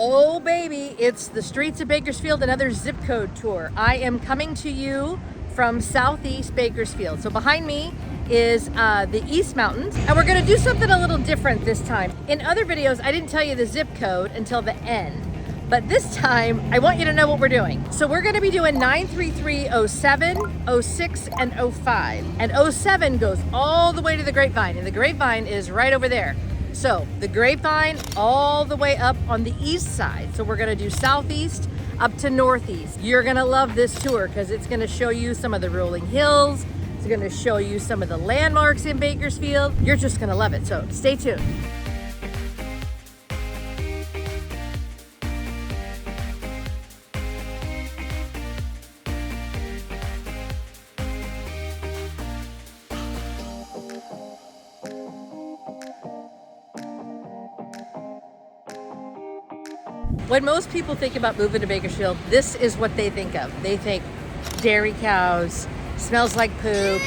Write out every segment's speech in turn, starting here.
Oh baby, it's the streets of Bakersfield, another zip code tour. I am coming to you from southeast Bakersfield. So behind me is the East Mountains, and we're gonna do something a little different this time. In other videos, I didn't tell you the zip code until the end, but this time I want you to know what we're doing. So we're gonna be doing 933, 07, 06, and 05. And 07 goes all the way to the Grapevine, and the Grapevine is right over there. So the Grapevine all the way up on the east side. So we're gonna do southeast up to northeast. You're gonna love this tour because it's gonna show you some of the rolling hills. It's gonna show you some of the landmarks in Bakersfield. You're just gonna love it, so stay tuned. When most people think about moving to Bakersfield, this is what they think of. They think dairy cows, smells like poop,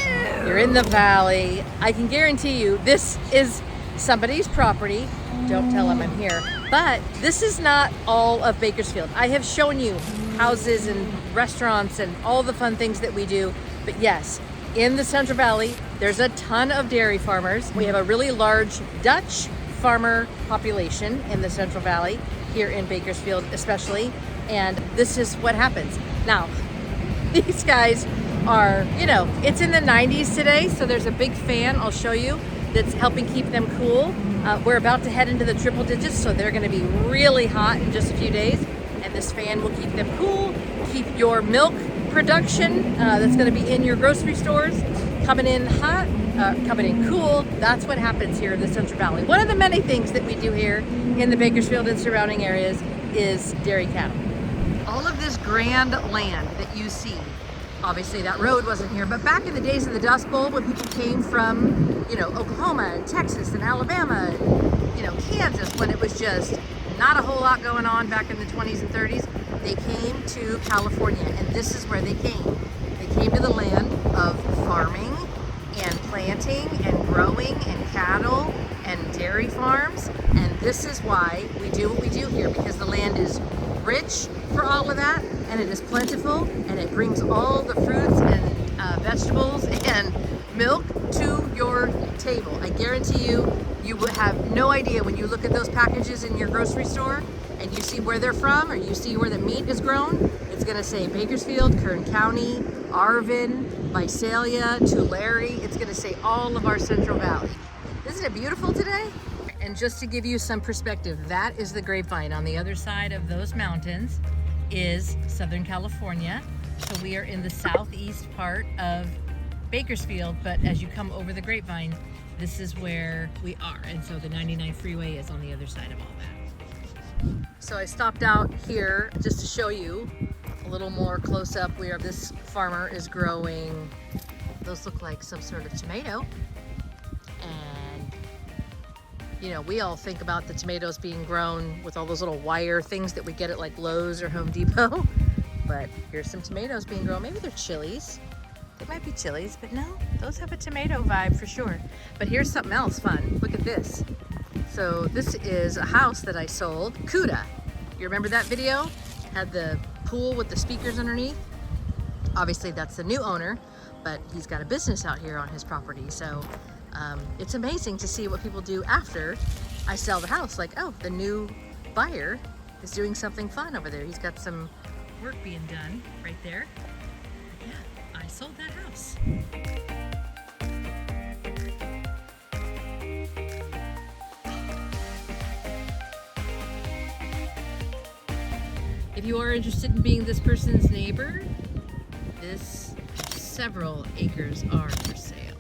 you're in the valley. I can guarantee you this is somebody's property. Don't tell them I'm here. But this is not all of Bakersfield. I have shown you houses and restaurants and all the fun things that we do. But yes, in the Central Valley, there's a ton of dairy farmers. We have a really large Dutch farmer population in the Central Valley, here in Bakersfield especially, and this is what happens. Now, these guys are, you know, it's in the 90s today, so there's a big fan, I'll show you, that's helping keep them cool. We're about to head into the triple digits, so they're gonna be really hot in just a few days, and this fan will keep them cool, keep your milk production that's gonna be in your grocery stores coming in hot, coming in cool. That's what happens here in the Central Valley. One of the many things that we do here in the Bakersfield and surrounding areas is dairy cattle. All of this grand land that you see, obviously that road wasn't here, but back in the days of the Dust Bowl, when people came from, you know, Oklahoma and Texas and Alabama and, you know, Kansas, when it was just not a whole lot going on back in the 20s and 30s, they came to California, and this is where they came. They came to the land of farming and planting and growing and cattle and dairy farms, and this is why we do what we do here, because the land is rich for all of that, and it is plentiful, and it brings all the fruits and vegetables and milk to your table. I guarantee you, you would have no idea when you look at those packages in your grocery store and you see where they're from, or you see where the meat is grown. It's gonna say Bakersfield, Kern County, Arvin, Visalia, Tulare. It's gonna say all of our Central Valley. Isn't it beautiful today? And just to give you some perspective, that is the Grapevine. On the other side of those mountains is Southern California. So we are in the southeast part of Bakersfield, but as you come over the Grapevine, this is where we are. And so the 99 freeway is on the other side of all that. So I stopped out here just to show you a little more close up where this farmer is growing. Those look like some sort of tomato. And you know, we all think about the tomatoes being grown with all those little wire things that we get at like Lowe's or Home Depot. But here's some tomatoes being grown. Maybe they're chilies. They might be chilies, but no, those have a tomato vibe for sure. But here's something else fun. Look at this. So this is a house that I sold. Cuda. You remember that video? Had the pool with the speakers underneath. Obviously that's the new owner, but he's got a business out here on his property. So it's amazing to see what people do after I sell the house. Like, oh, the new buyer is doing something fun over there. He's got some work being done right there. But yeah, I sold that house. If you are interested in being this person's neighbor, several acres are for sale.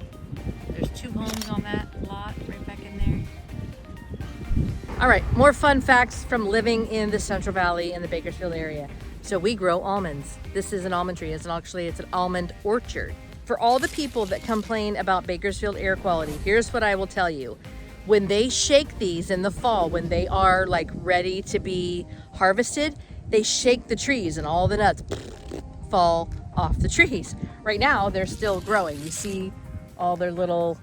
There's 2 homes on that lot right back in there. All right, more fun facts from living in the Central Valley in the Bakersfield area. So we grow almonds. This is an almond tree. It's an almond orchard. For all the people that complain about Bakersfield air quality, here's what I will tell you. When they shake these in the fall, when they are like ready to be harvested, they shake the trees and all the nuts fall off the trees. Right now, they're still growing. You see all their little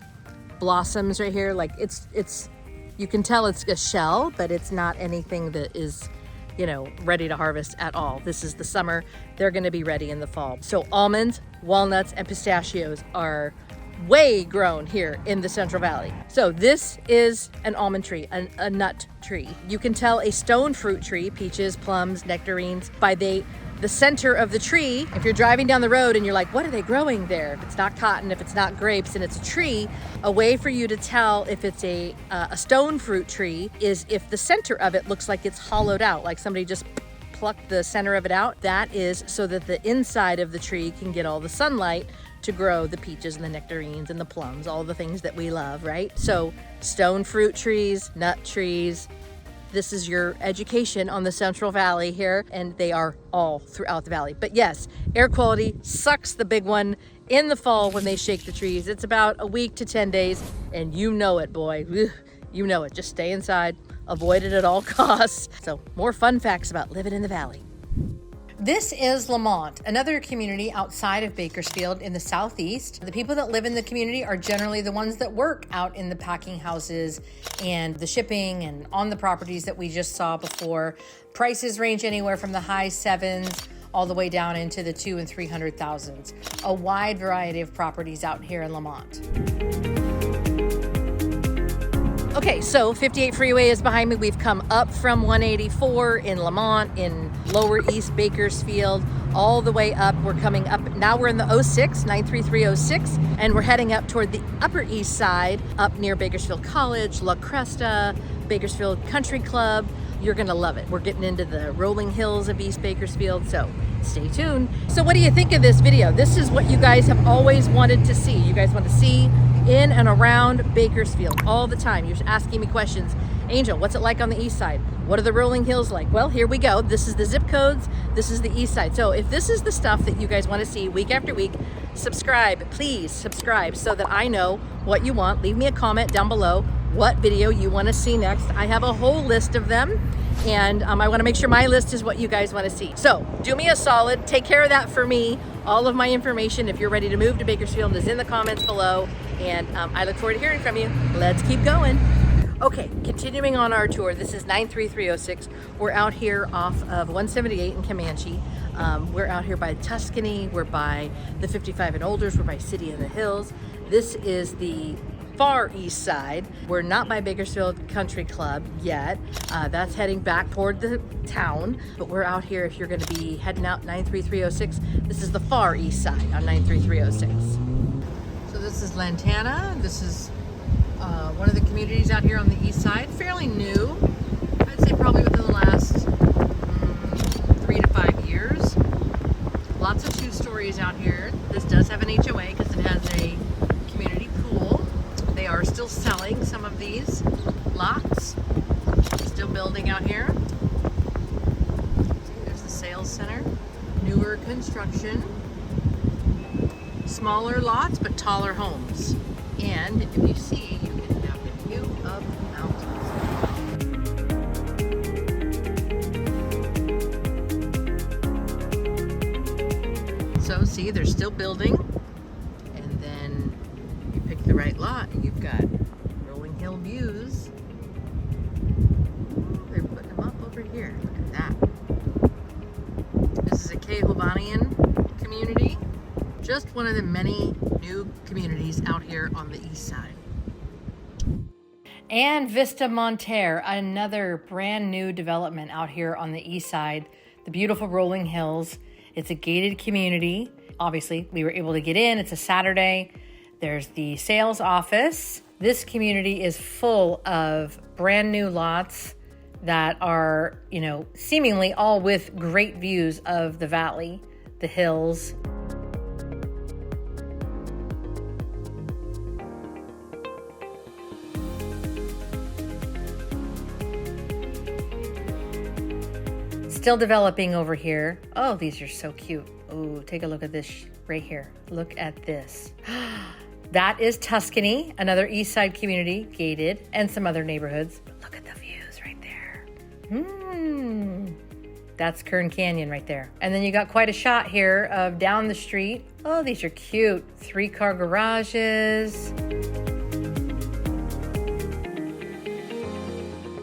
blossoms right here. Like it's you can tell it's a shell, but it's not anything that is you know, ready to harvest at all. This is the summer. They're going to be ready in the fall. So almonds, walnuts, and pistachios are way grown here in the Central Valley. So this is an almond tree, a nut tree. You can tell a stone fruit tree, peaches, plums, nectarines, by the center of the tree. If you're driving down the road and you're like, what are they growing there? If it's not cotton, if it's not grapes, and it's a tree, a way for you to tell if it's a stone fruit tree is if the center of it looks like it's hollowed out, like somebody just plucked the center of it out. That is so that the inside of the tree can get all the sunlight to grow the peaches and the nectarines and the plums, all the things that we love, right? So stone fruit trees, nut trees, this is your education on the Central Valley here, and they are all throughout the valley. But yes, air quality sucks the big one in the fall when they shake the trees. It's about a week to 10 days, and you know it, boy. You know it. Just stay inside, avoid it at all costs. So more fun facts about living in the valley. This is Lamont, another community outside of Bakersfield in the southeast. The people that live in the community are generally the ones that work out in the packing houses and the shipping and on the properties that we just saw before. Prices range anywhere from the high sevens all the way down into the 200,000 and 300,000. A wide variety of properties out here in Lamont. Okay, so 58 freeway is behind me. We've come up from 184 in Lamont, in Lower East Bakersfield, all the way up. We're coming up, now we're in the 06, 93306, and we're heading up toward the Upper East Side, up near Bakersfield College, La Cresta, Bakersfield Country Club. You're gonna love it. We're getting into the rolling hills of East Bakersfield, so stay tuned. So what do you think of this video? This is what you guys have always wanted to see. You guys want to see in and around Bakersfield all the time. You're asking me questions. Angel, what's it like on the east side? What are the rolling hills like? Well, here we go. This is the zip codes. This is the east side. So if this is the stuff that you guys want to see week after week, subscribe, please subscribe so that I know what you want. Leave me a comment down below what video you want to see next. I have a whole list of them, and I want to make sure my list is what you guys want to see. So do me a solid, take care of that for me. All of my information, if you're ready to move to Bakersfield, is in the comments below, and I look forward to hearing from you. Let's keep going. Okay, continuing on our tour. This is 93306. We're out here off of 178 in Comanche. We're out here by Tuscany. We're by the 55 and olders. We're by City of the Hills. This is the far east side. We're not by Bakersfield Country Club yet. That's heading back toward the town, but we're out here if you're going to be heading out 93306. This is the far east side on 93306. So this is Lantana. This is one of the communities out here on the east side. Fairly new. I'd say probably within the last 3 to 5 years. Lots of 2 stories out here. This does have an HOA because it has a community pool. They are still selling some of these lots. Still building out here. There's the sales center. Newer construction. Smaller lots, but taller homes. And if you see, you can have a view of the mountains. So see, they're still building. And then you pick the right lot and you've got rolling hill views. They're putting them up over here. Look at that. This is a Kehobanian community. Just one of the many new communities out here on the east side. And Vista Monterre, another brand new development out here on the east side. The beautiful rolling hills. It's a gated community. Obviously, we were able to get in. It's a Saturday. There's the sales office. This community is full of brand new lots that are, you know, seemingly all with great views of the valley, the hills. Still developing over here. Oh, these are so cute. Oh, take a look at this right here. Look at this. That is Tuscany, another east side community, gated, and some other neighborhoods. But look at the views right there. That's Kern Canyon right there. And then you got quite a shot here of down the street. Oh, these are cute. 3-car garages.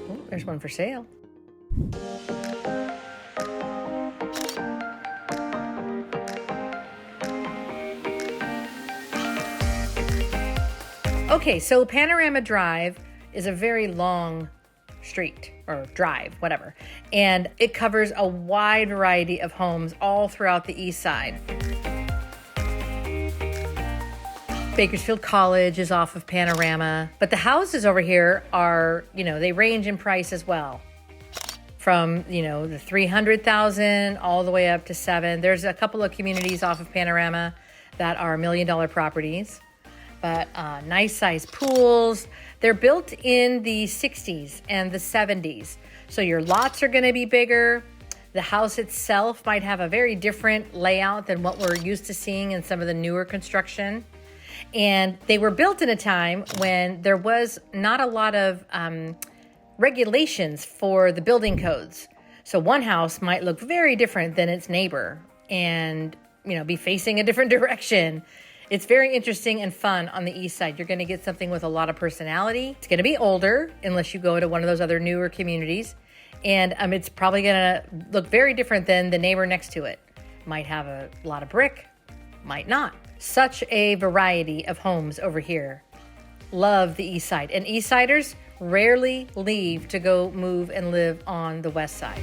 Oh, there's one for sale. Okay, so Panorama Drive is a very long street or drive, whatever, and it covers a wide variety of homes all throughout the east side. Bakersfield College is off of Panorama, but the houses over here are, they range in price as well. From, the 300,000 all the way up to 7. There's a couple of communities off of Panorama that are $1 million properties, but nice sized pools. They're built in the 60s and the 70s. So your lots are going to be bigger. The house itself might have a very different layout than what we're used to seeing in some of the newer construction. And they were built in a time when there was not a lot of regulations for the building codes. So one house might look very different than its neighbor and, be facing a different direction. It's very interesting and fun on the east side. You're going to get something with a lot of personality. It's going to be older unless you go to one of those other newer communities. And it's probably going to look very different than the neighbor next to it. Might have a lot of brick, might not. Such a variety of homes over here. Love the east side. And east siders rarely leave to go move and live on the west side.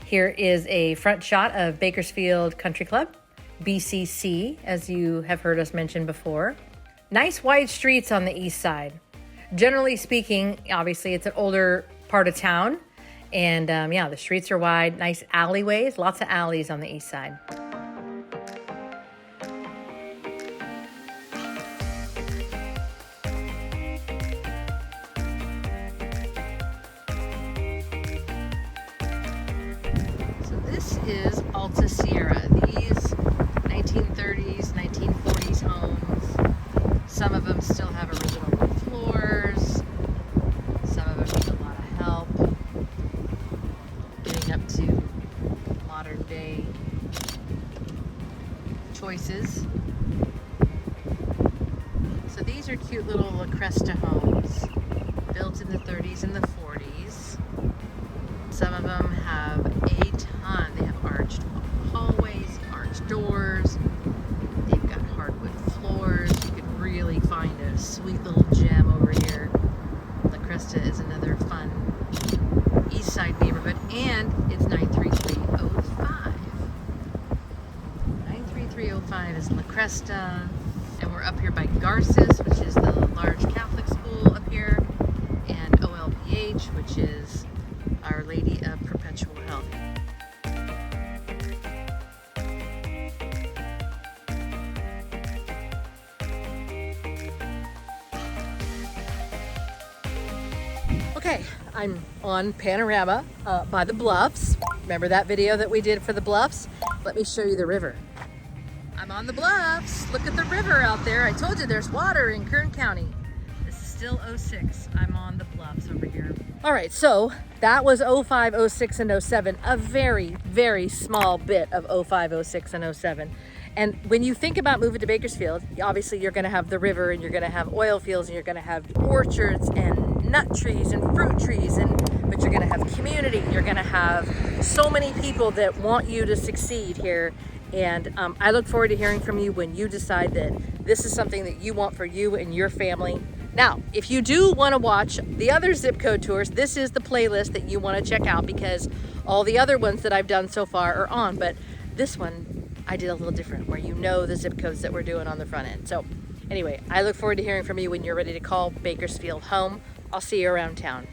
Here is a front shot of Bakersfield Country Club, BCC, as you have heard us mention before. Nice wide streets on the east side. Generally speaking, obviously it's an older part of town. And the streets are wide, nice alleyways, lots of alleys on the east side. So this is Alta Sierra. These 1930s, 1940s homes. Some of them still have original wood floors. Some of them need a lot of help getting up to modern day choices. So these are cute little La Cresta homes built in the 30s and the 40s. Some of them have a ton. They have arched hallways, arched doors. They've got hardwood floors. You could really find a sweet little gem over here. La Cresta is another fun east side neighborhood, and it's 93305. 93305 is La Cresta, and we're up here by Garces, which is the large Catholic school up here, and OLPH, which is Our Lady of Perpetual Health. Okay, I'm on Panorama by the Bluffs. Remember that video that we did for the Bluffs? Let me show you the river. I'm on the Bluffs. Look at the river out there. I told you there's water in Kern County. This is still 06. I'm on the Bluffs over here. All right, so that was 05, 06, and 07. A very, very small bit of 05, 06, and 07. And when you think about moving to Bakersfield, obviously you're going to have the river, and you're going to have oil fields, and you're going to have orchards and nut trees and fruit trees, but you're going to have community. You're going to have so many people that want you to succeed here. And I look forward to hearing from you when you decide that this is something that you want for you and your family. Now, if you do want to watch the other zip code tours, this is the playlist that you want to check out, because all the other ones that I've done so far are on, but this one I did a little different, where you know the zip codes that we're doing on the front end. So anyway, I look forward to hearing from you when you're ready to call Bakersfield home. I'll see you around town.